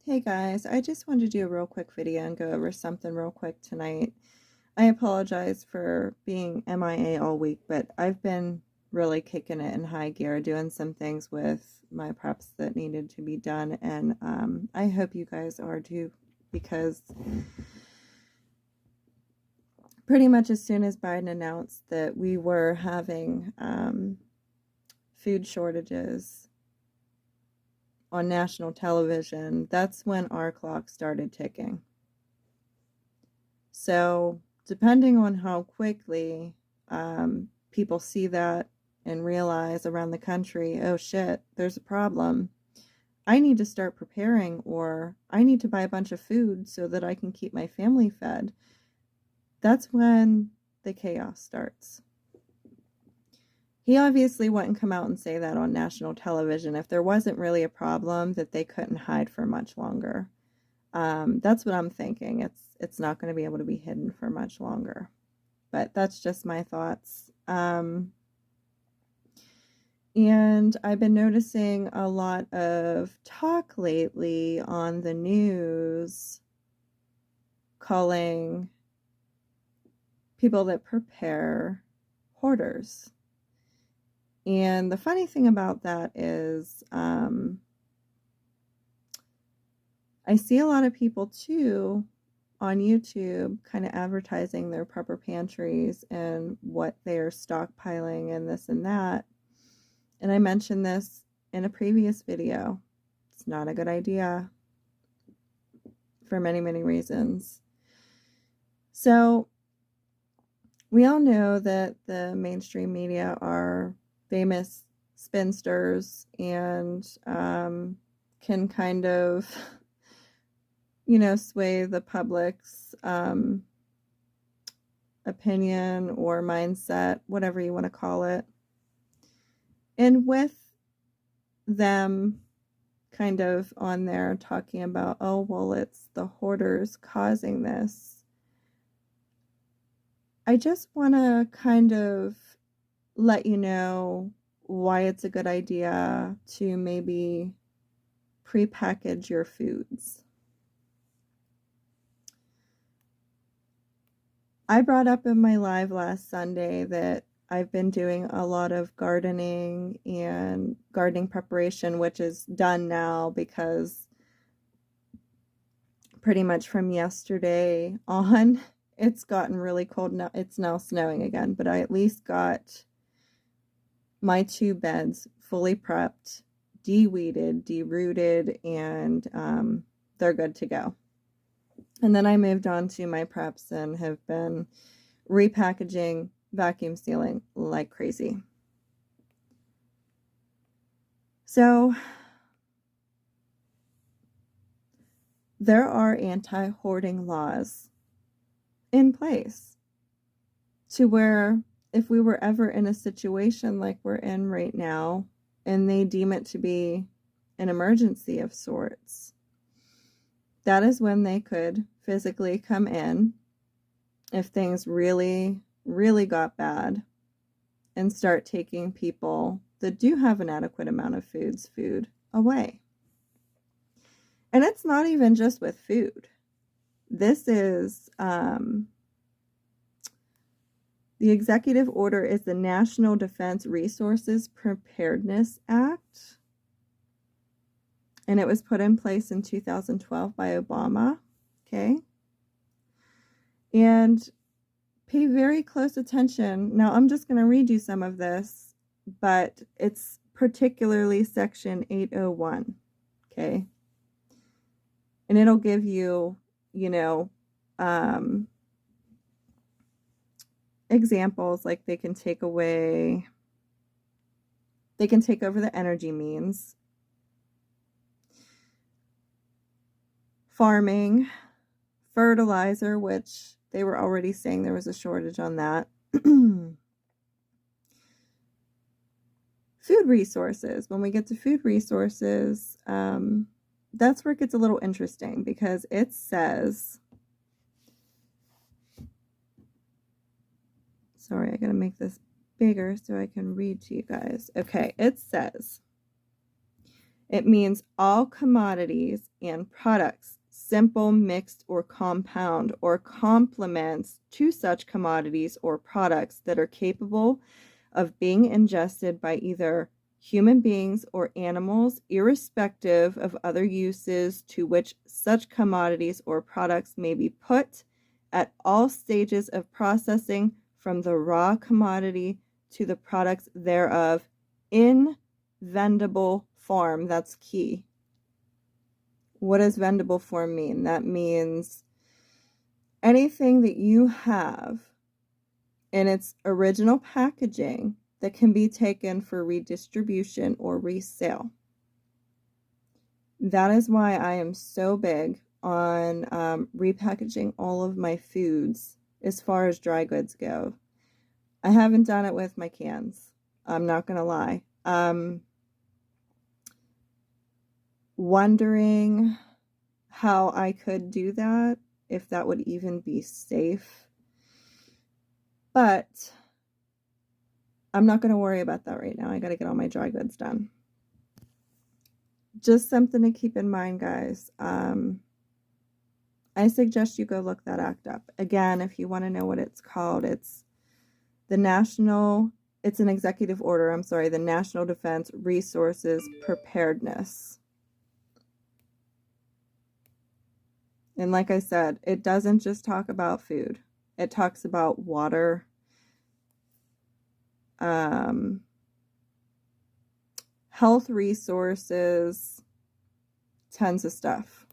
Hey guys, I just wanted to do a real quick video and go over something real quick tonight. I apologize for being MIA all week, but I've been really kicking it in high gear, doing some things with my preps that needed to be done, and I hope you guys are too, because pretty much as soon as Biden announced that we were having food shortages on national television, that's when our clock started ticking. So, depending on how quickly people see that and realize around the country, oh shit, there's a problem, I need to start preparing, or I need to buy a bunch of food so that I can keep my family fed, that's when the chaos starts. He obviously wouldn't come out and say that on national television if there wasn't really a problem that they couldn't hide for much longer. That's what I'm thinking. It's not going to be able to be hidden for much longer. But that's just my thoughts. And I've been noticing a lot of talk lately on the news calling people that prepare hoarders. And the funny thing about that is I see a lot of people too on YouTube kind of advertising their prepper pantries and what they're stockpiling and this and that. And I mentioned this in a previous video. It's not a good idea for many, many reasons. So we all know that the mainstream media are famous spinsters and can kind of, sway the public's opinion or mindset, whatever you want to call it. And with them kind of on there talking about, oh, well, it's the hoarders causing this, I just want to kind of let you know why it's a good idea to maybe prepackage your foods. I brought up in my live last Sunday that I've been doing a lot of gardening and gardening preparation, which is done now because pretty much from yesterday on, it's gotten really cold now. It's now snowing again, but I at least got my 2 beds fully prepped, de-weeded, de-rooted, and they're good to go. And then I moved on to my preps and have been repackaging, vacuum sealing like crazy. So there are anti-hoarding laws in place to where if we were ever in a situation like we're in right now and they deem it to be an emergency of sorts, that is when they could physically come in if things really, really got bad and start taking people that do have an adequate amount of food away. And it's not even just with food. This is the executive order is the National Defense Resources Preparedness Act. And it was put in place in 2012 by Obama. Okay. And pay very close attention. Now, I'm just going to read you some of this, but it's particularly Section 801. Okay. And it'll give you, examples like they can take over the energy means, farming, fertilizer, which they were already saying there was a shortage on that, food resources. When we get to food resources, that's where it gets a little interesting because it says, sorry, I gotta make this bigger so I can read to you guys. Okay, it says, It means all commodities and products, simple, mixed, or compound, or complements to such commodities or products that are capable of being ingested by either human beings or animals, irrespective of other uses to which such commodities or products may be put at all stages of processing, from the raw commodity to the products thereof, in vendable form. That's key. What does vendable form mean? That means anything that you have in its original packaging that can be taken for redistribution or resale. That is why I am so big on repackaging all of my foods as far as dry goods go. I haven't done it with my cans. I'm not going to lie. Wondering how I could do that, if that would even be safe. But I'm not going to worry about that right now. I got to get all my dry goods done. Just something to keep in mind, guys. I suggest you go look that act up. Again, if you want to know what it's called, it's an executive order, the National Defense Resources Preparedness. And like I said, it doesn't just talk about food. It talks about water, health resources, tons of stuff.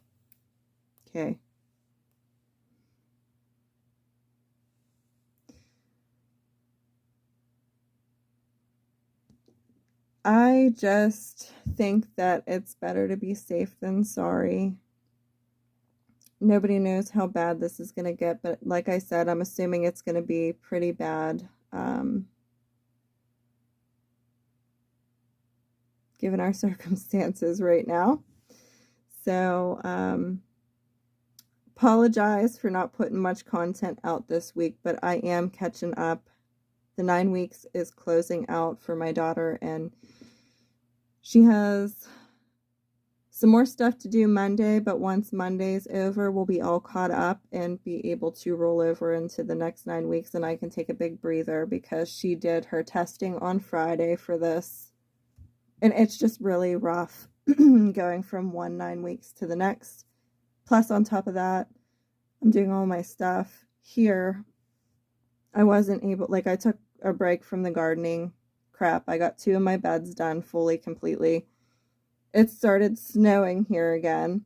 Okay. I just think that it's better to be safe than sorry. Nobody knows how bad this is going to get, but like I said, I'm assuming it's going to be pretty bad, given our circumstances right now. So, apologize for not putting much content out this week, but I am catching up. The 9 weeks is closing out for my daughter, and she has some more stuff to do Monday, but once Monday's over, we'll be all caught up and be able to roll over into the next 9 weeks, and I can take a big breather because she did her testing on Friday for this. And it's just really rough going from 9 weeks to the next. Plus, on top of that, I'm doing all my stuff here. I wasn't able, I took a break from the gardening crap. I got 2 of my beds done fully, completely. It started snowing here again,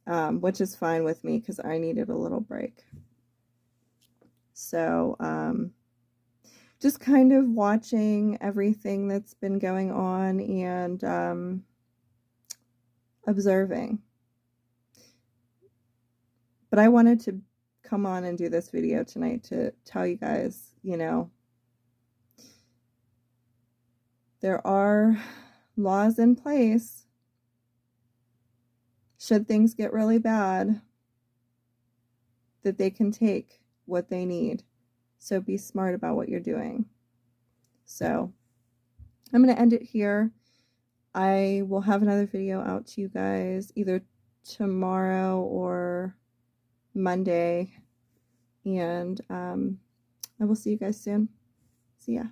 which is fine with me because I needed a little break. So, just kind of watching everything that's been going on and observing. But I wanted to come on and do this video tonight to tell you guys, there are laws in place should things get really bad, that they can take what they need. So be smart about what you're doing. So I'm going to end it here. I will have another video out to you guys either tomorrow or Monday. And I will see you guys soon. See ya.